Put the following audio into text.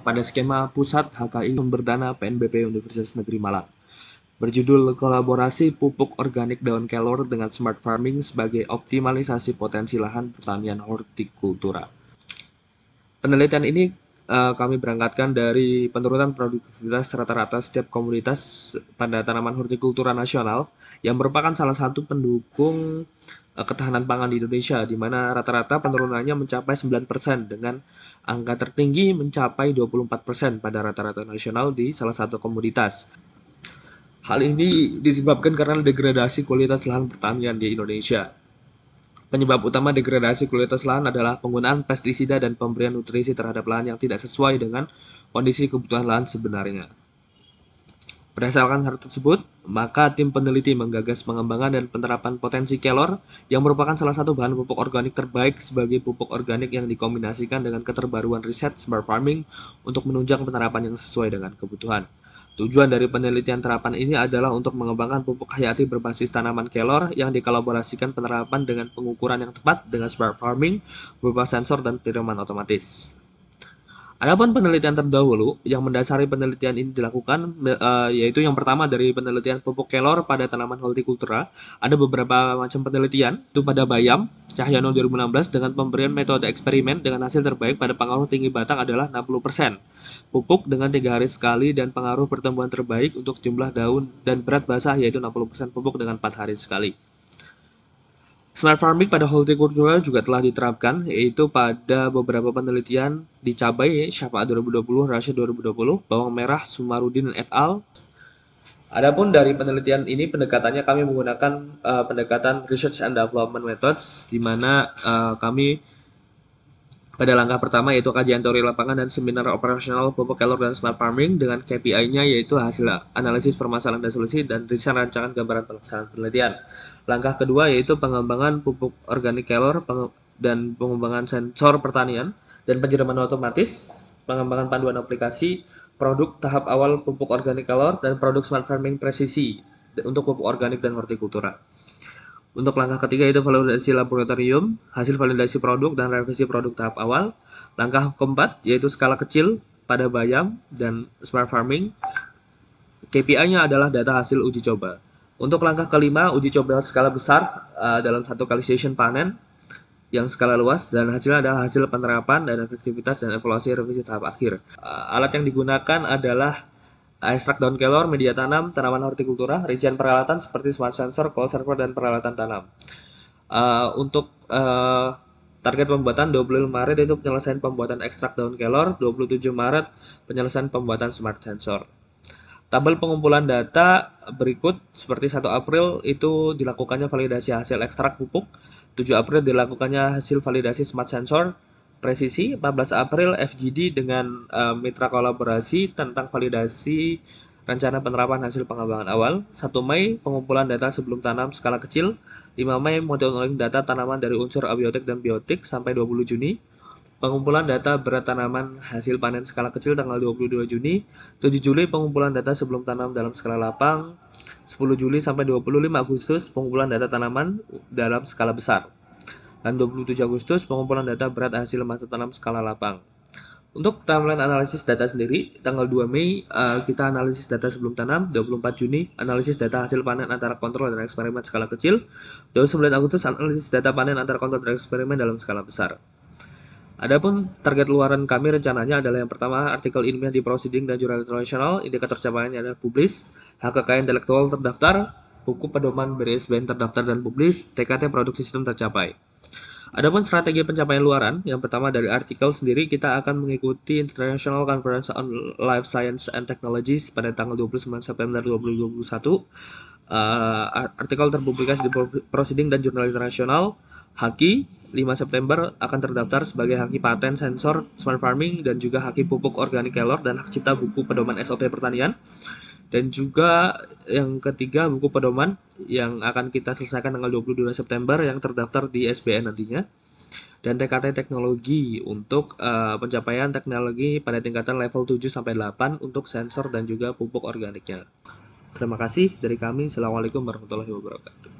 pada skema Pusat HKI Sumber Dana PNBP Universitas Negeri Malang. Berjudul Kolaborasi Pupuk Organik Daun Kelor dengan Smart Farming sebagai Optimalisasi Potensi Lahan Pertanian Hortikultura. Penelitian ini kami berangkatkan dari penurunan produktivitas rata-rata setiap komunitas pada tanaman hortikultura nasional yang merupakan salah satu pendukung ketahanan pangan di Indonesia, di mana rata-rata penurunannya mencapai 9% dengan angka tertinggi mencapai 24% pada rata-rata nasional di salah satu komoditas. Hal ini disebabkan karena degradasi kualitas lahan pertanian di Indonesia. Penyebab utama degradasi kualitas lahan adalah penggunaan pestisida dan pemberian nutrisi terhadap lahan yang tidak sesuai dengan kondisi kebutuhan lahan sebenarnya. Berdasarkan hal tersebut, maka tim peneliti menggagas pengembangan dan penerapan potensi kelor yang merupakan salah satu bahan pupuk organik terbaik sebagai pupuk organik yang dikombinasikan dengan keterbaruan riset smart farming untuk menunjang penerapan yang sesuai dengan kebutuhan. Tujuan dari penelitian terapan ini adalah untuk mengembangkan pupuk hayati berbasis tanaman kelor yang dikolaborasikan penerapan dengan pengukuran yang tepat dengan smart farming berupa sensor dan pedoman otomatis. Adapun penelitian terdahulu yang mendasari penelitian ini dilakukan yaitu yang pertama dari penelitian pupuk kelor pada tanaman hortikultura. Ada beberapa macam penelitian, itu pada bayam Cahyono 2016 dengan pemberian metode eksperimen dengan hasil terbaik pada pengaruh tinggi batang adalah 60%. Pupuk dengan 3 hari sekali dan pengaruh pertumbuhan terbaik untuk jumlah daun dan berat basah yaitu 60% pupuk dengan 4 hari sekali. Smart farming pada hortikultura juga telah diterapkan, yaitu pada beberapa penelitian di cabai, Syafaat 2020, Rasya 2020, bawang merah, Sumarudin et al. Adapun dari penelitian ini, pendekatannya kami menggunakan pendekatan Research and Development Methods, di mana kami pada langkah pertama yaitu kajian teori lapangan dan seminar operasional pupuk kelor dan smart farming dengan KPI-nya yaitu hasil analisis permasalahan dan solusi dan riset rancangan gambaran pelaksanaan penelitian. Langkah kedua yaitu pengembangan pupuk organik kelor dan pengembangan sensor pertanian dan penjeraman otomatis, pengembangan panduan aplikasi, produk tahap awal pupuk organik kelor dan produk smart farming presisi untuk pupuk organik dan hortikultura. Untuk langkah ketiga yaitu validasi laboratorium, hasil validasi produk dan revisi produk tahap awal. Langkah keempat yaitu skala kecil pada bayam dan smart farming. KPI-nya adalah data hasil uji coba. Untuk langkah kelima, uji coba skala besar dalam satu kali session panen yang skala luas dan hasilnya adalah hasil penerapan dan efektivitas dan evaluasi revisi tahap akhir. Alat yang digunakan adalah ekstrak daun kelor, media tanam, tanaman hortikultura, rincian peralatan seperti smart sensor, cold server, dan peralatan tanam. Untuk target pembuatan 25 Maret itu penyelesaian pembuatan ekstrak daun kelor, 27 Maret penyelesaian pembuatan smart sensor. Tabel pengumpulan data berikut seperti 1 April itu dilakukannya validasi hasil ekstrak pupuk, 7 April dilakukannya hasil validasi smart sensor, presisi, 14 April FGD dengan mitra kolaborasi tentang validasi rencana penerapan hasil pengembangan awal, 1 Mei pengumpulan data sebelum tanam skala kecil, 5 Mei monitoring data tanaman dari unsur abiotik dan biotik sampai 20 Juni, pengumpulan data berat tanaman hasil panen skala kecil tanggal 22 Juni, 7 Juli pengumpulan data sebelum tanam dalam skala lapang, 10 Juli sampai 25 Agustus pengumpulan data tanaman dalam skala besar. Dan 27 Agustus pengumpulan data berat hasil masa tanam skala lapang. Untuk timeline analisis data sendiri, tanggal 2 Mei kita analisis data sebelum tanam, 24 Juni analisis data hasil panen antara kontrol dan eksperimen skala kecil, 29 Agustus analisis data panen antara kontrol dan eksperimen dalam skala besar. Adapun target luaran kami rencananya adalah yang pertama artikel ilmiah di Proceeding dan jurnal internasional, indikator capaiannya adalah publish, hak kekayaan intelektual terdaftar, buku pedoman BRSBN terdaftar dan publish, TKT produksi sistem tercapai. Adapun strategi pencapaian luaran, yang pertama dari artikel sendiri kita akan mengikuti International Conference on Life Science and Technologies pada tanggal 29 September 2021. Artikel terpublikasi di Proceeding dan Jurnal Internasional. Haki 5 September akan terdaftar sebagai haki paten sensor smart farming dan juga haki pupuk organik kelor dan hak cipta buku pedoman SOP pertanian. Dan juga yang ketiga buku pedoman yang akan kita selesaikan tanggal 22 September yang terdaftar di SBN nantinya. Dan TKT teknologi untuk pencapaian teknologi pada tingkatan level 7 sampai 8 untuk sensor dan juga pupuk organiknya. Terima kasih dari kami. Assalamualaikum warahmatullahi wabarakatuh.